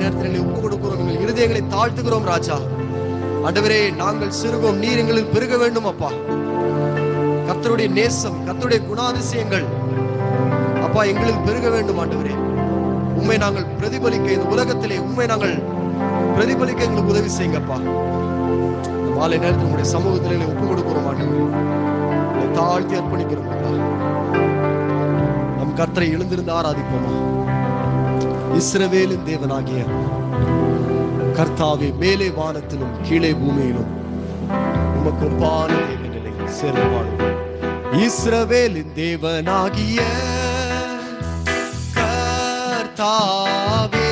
நேரத்தில் ஒப்பு கொடுக்கிறோம். எங்கள் இருதயங்களை தாழ்த்துகிறோம் ராஜா. ஆண்டவரே, நாங்கள் சிறுவோம், நீர் எங்களில் பெருக வேண்டும் அப்பா. கர்த்தருடைய நேசம், கர்த்தருடைய குணாதிசயங்கள் அப்பா எங்களில் பெருக வேண்டும் ஆண்டவரே. உண்மை நாங்கள் பிரதிபலிக்க, இந்த உலகத்திலே உண்மை நாங்கள் பிரதிபலிக்க எங்களுக்கு உதவி செய்யுங்கப்பா. இந்த மாலை நேரத்தில் உங்களுடைய சமூகத்திலே ஒப்பு கொடுக்கிறோம் ஆண்டவரே. தாழ்த்தி அர்ப்பணிக்கிறோம் அப்பா. நம் கர்த்தரை எழுந்திருந்து ஆராதிப்போமா. இஸ்ரவேலின் தேவனாகிய கர்த்தாவே, மேலே வானத்திலும் கீழே பூமியிலும் உமக்கு ஒப்பான தேவனில்லை. சேர்ந்து பாடுவோம். இஸ்ரவேலின் தேவனாகிய கர்த்தாவே,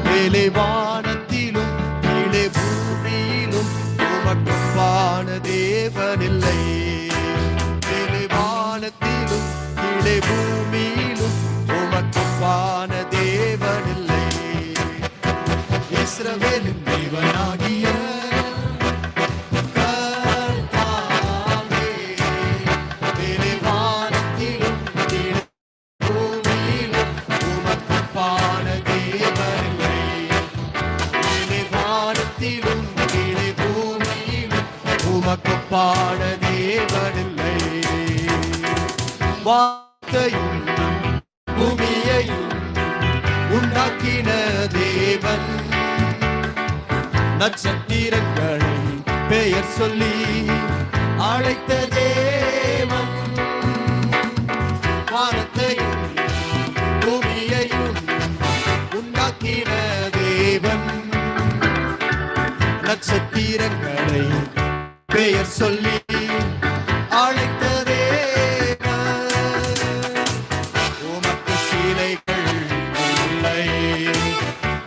மேலே வானத்திலும் கீழே பூமியிலும் உமக்கு ஒப்பான தேவனில்லை. மேலே வானத்திலும் கீழே பூமியிலும் உமக்கு ஒப்பான தேவனில்லை. இஸ்ரவேலின் தேவனாகிய பாட தேவனில்லை. வார்த்தையும் பூமியையும் உண்டாக்கின தேவன், நட்சத்திரங்களை பெயர் சொல்லி அழைத்த தேவன். வானத்தையும் பூமியையும் உண்டாக்கின தேவன், நட்சத்திரங்களை பெயர் சொல்லி அழைத்த தேவன். உமக்கு சீலைகள் இல்லை,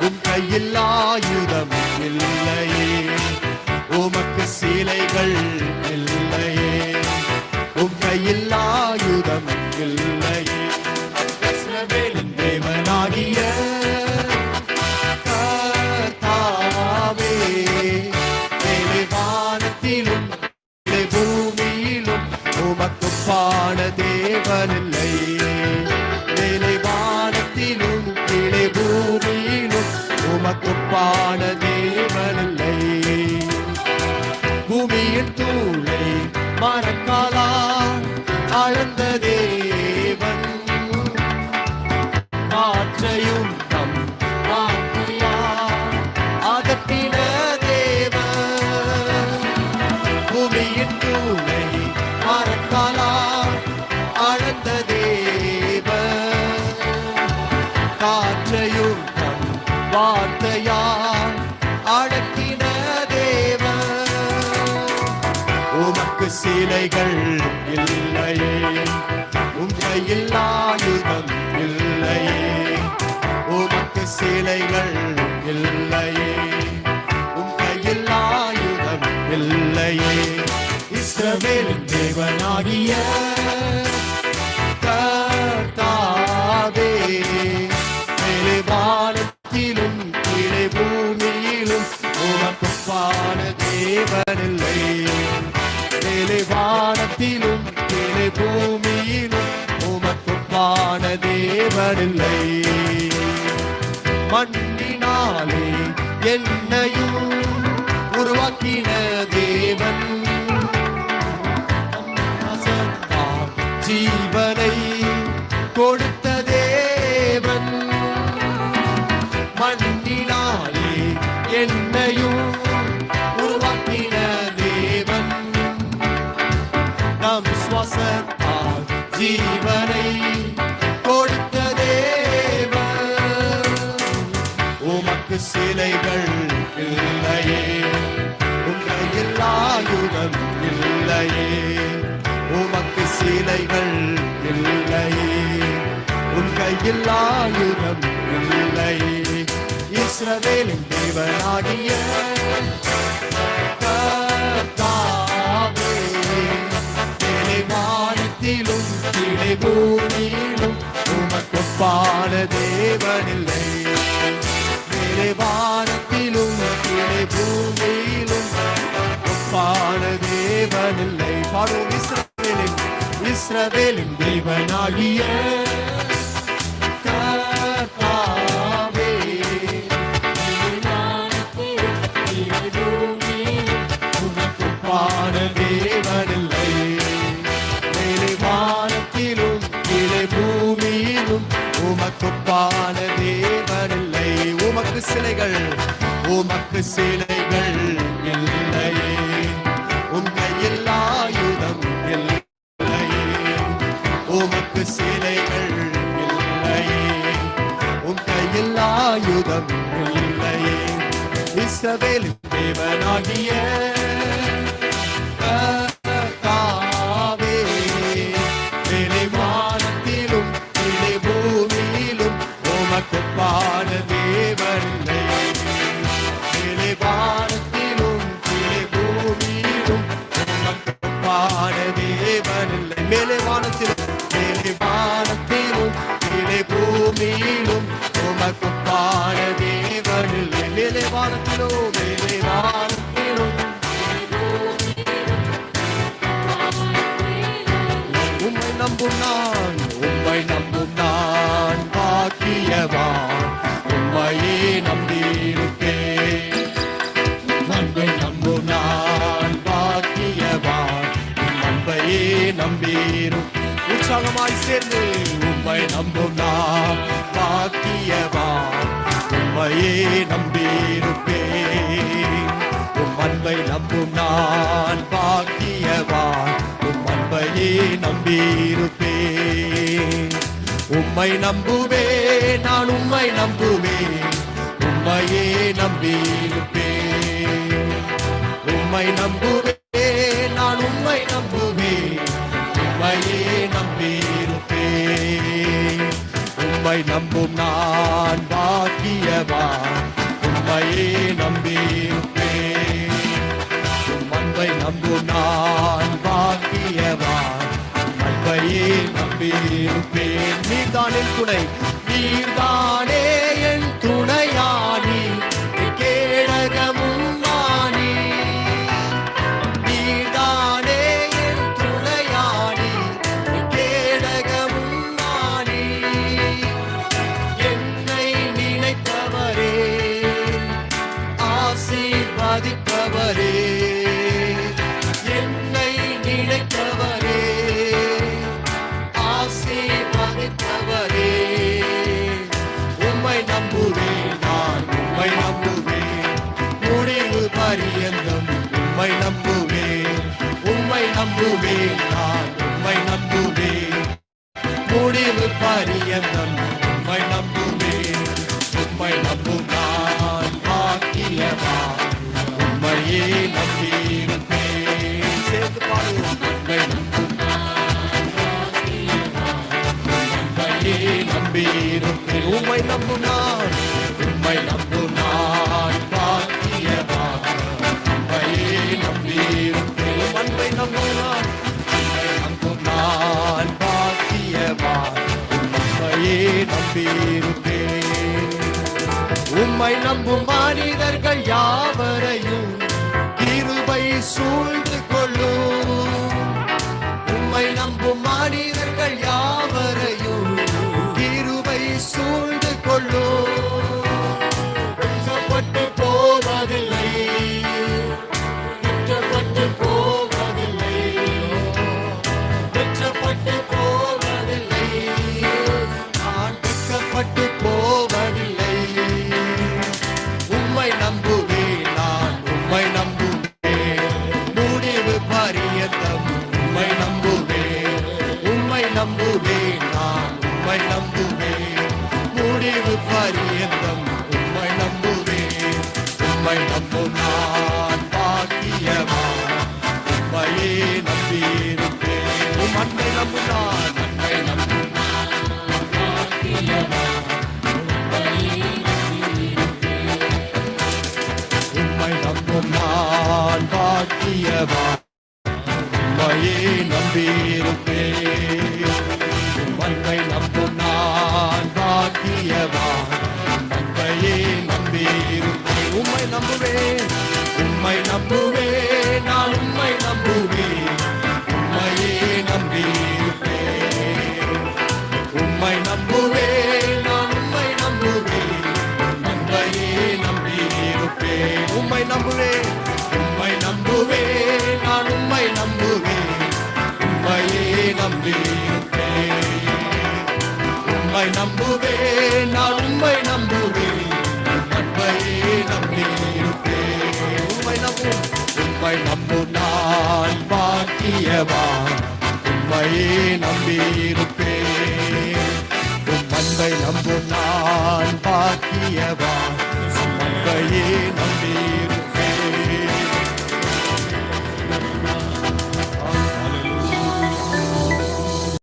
உன் கையில் ஆயுதம் இல்லை. உமக்கு சீலைகள் இல்லை, உன் கையில் ஆயுதம் இல்லை. இஸ்ரவேலின் தேவனாகிய கர்த்தாவே, மேலே வானத்திலும் பூமியிலும் உமக்கு ஒப்பான தேவனில்லை. மேலே வானத்திலும் கீழே பூமியிலும் உமக்கு ஒப்பான தேவனில்லை. பூமியின் தூளை மரக்காலா அளந்த தேவன், காற்றையும் தம் வார்த்தையா அதட்டின தேவன். பூமியின் தூளை மரக்காலா அளந்த தேவன், காற்றையும் தம் வார்த்தையால் அடக்கின தேவன். உமக்கு சிலைகள் இல்லையே, உம் கையில் ஆயுதம் இல்லையே. உமக்கு சிலைகள் இல்லையே, உம் கையில் ஆயுதம் இல்லையே. இஸ்ரவேலின் தேவனாகிய கர்த்தாவே, மேலே வானத்திலும் கீழே பூமியிலும் உமக்கு ஒப்பான தேவனில்லை. மேலே வானத்திலும் கீழே பூமியிலும் உமக்கு ஒப்பான தேவனில்லை. மண்ணினாலே என்னையும் உருவாக்கின தேவன், ஜீவனை கொடுத்த தேவன். மண்ணினாலே என்னையும் உருவாக்கின தேவன், நம் சுவாசத்தால் ஜீவனை கொடுத்த தேவன். உமக்கு சிலைகள் இல்லையே, உம் கையில் ஆயுதம் இல்லையே. உமக்கு சிலைகள் இல்லையே, உன் கையில் ஆயுதம் இல்லையே. இஸ்ரவேலின் தேவனாகிய கர்த்தாவே, மேலே வானத்திலும் கீழே பூமியிலும் உமக்கு ஒப்பான தேவனில்லை. மேலே வானத்திலும் கீழே பூமியிலும் ஒப்பான தேவனில்லை. பாடும் இஸ்ரவேலின் தேவனாகிய கர்த்தாவே, சிலைகள், உமக்கு சிலைகள் இல்லையே, உம் கையில் ஆயுதம் இல்லையே, உமக்கு சிலைகள் இல்லையே, உம் கையில் ஆயுதம் இல்லையே. இஸ்ரவேலின் தேவனாகிய கர்த்தாவே, மேலே வானத்திலும் கீழே பூமியிலும் உமக்கு ஒப்பான தேவனில்லை. மேலே வானத்திலும் கீழே பூமியிலும் உமக்கு ஒப்பான தேவனில்லை. மேலே வானத்திலும் கீழே பூமியிலும் உமக்கு ஒப்பான தேவனில்லை. மேலே வானத்திலும் உம்மை நம்பும் நான் பாக்கியவான், உம்மையே நம்பியிருப்பேன். அன்பை நம்பும் நான் பாக்கியவான், அன்பையே நம்பியிரும். உற்சாகமாய் சேர்ந்து உம்மை நம்பும் நான் பாக்கியவான், உம்மையே நம்பியிருப்பேன். உம் அன்பை நம்பும் நான் பாக்கியவான், உம் அன்பையே நம்பியிருப்பேன். உம்மை நம்புவேன், நான் உம்மை நம்புவேன், உம்மையே நம்பியிருப்பேன். உம்மை நம்புவேன், நான் உம்மை நம்புவேன், உம்மையே நம்பியிருப்பேன். உம்மை நம்பும் நான் பாக்கியவான், உம்மையே நம்பியிருப்பேன். உம் அன்பை நம்பும் நான் பாக்கியவான், அன்பையே நம்பியிருப்பேன். நீர்தானே துணை, நீர்தானே என் துணையானி, கேடகமும் நானி. நீர்தானே என் துணையானி, கேடகமும் நானி. என்னை நினைத்தவரே, ஆசீர்வதிப்பவரே, என்னை நினைத்தவரே, ஆசீர்வதிப்பவரே. உம்மை நம்புவேன், நான் உம்மை நம்புவேன், முடிவு பரியந்தம் உம்மை நம்புவேன். உம்மை நம்புவேன், நான் உம்மை நம்புவேன், முடிவு பரியந்தம் உம்மை நம்புவேன். உம்மை நம்பும் நான் பாக்கியவான், உம்மையே நம்பியிருப்பேன். சேர்ந்து பாடுவோம். உம்மை நம்பும் நம்பியிருப்பேன். உம்மை நம்பும் நான், உம்மை நம்பும் நான் பாக்கியவான், உம்மையே நம்பியிருப்பேன். உம் அன்பை நம்பும் நான், உம்மை நம்பும் நான் பாக்கியவான், உம்மையே நம்பியிருப்பேன். உம்மை நம்பும் மனிதர்கள் யாவரையும் கிருபை சூழ்ந்து கொள்ளும். உம்மை நம்பும் மனிதர்கள் யாவரையும் கிருபை சூழ்ந்து கொள்ளும். வெட்கப்பட்டு போவதில்லை, வெட்கப்பட்டு போவதில்லை, வெட்கப்பட்டு போவதில்லை, நான் வெட்கப்பட்டு போவதில்லை. உம்மை நம்புவேன், நான் உம்மை நம்புவேன், முடிவு பரியந்தம் உம்மை நம்புவேன். உம்மை நம்புவேன், நான் உம்மை நம்புவேன், முடிவு பரியந்தம் உம்மை நம்புவேன். உம்மை நம்பும் நான் பாக்கியவான், உம்மையே நம்பியிருப்பேன். உம் அன்பை நம்பும் நான், அன்பை நம்பும் நான் பாக்கியவான், உம்மையே நம்பியிருப்பேன். உம்மை நம்பும் நான் பாக்கியவான், உம்மையே நம்பியிருப்பேன். அன்பை நம்பும் நான் பாக்கியவான், அன்பையே நம்பியிருப்பேன். உம்மை நம்புவேன், உம்மை நம்புவேன், நான் உம்மை நம்புவேன், உம்மையே நம்பியிருப்பேன். உம்மை நம்புவேன், நான் உம்மை நம்புவேன், அன்பையே நம்பியிருப்பேன். உம்மை நம்புவேன், உம்மை நம்புவேன், நான் உம்மை நம்புவேன், உம்மையே நம்பியிருப்பேன். உம்மை நம்புவேன், நான் உம்மை நம்புவேன், உம்மை நம்பும் நான் பாக்கியவான், உம்மையே நம்பியிருப்பேன். உம் அன்பை நம்பும் நான் பாக்கியவான்,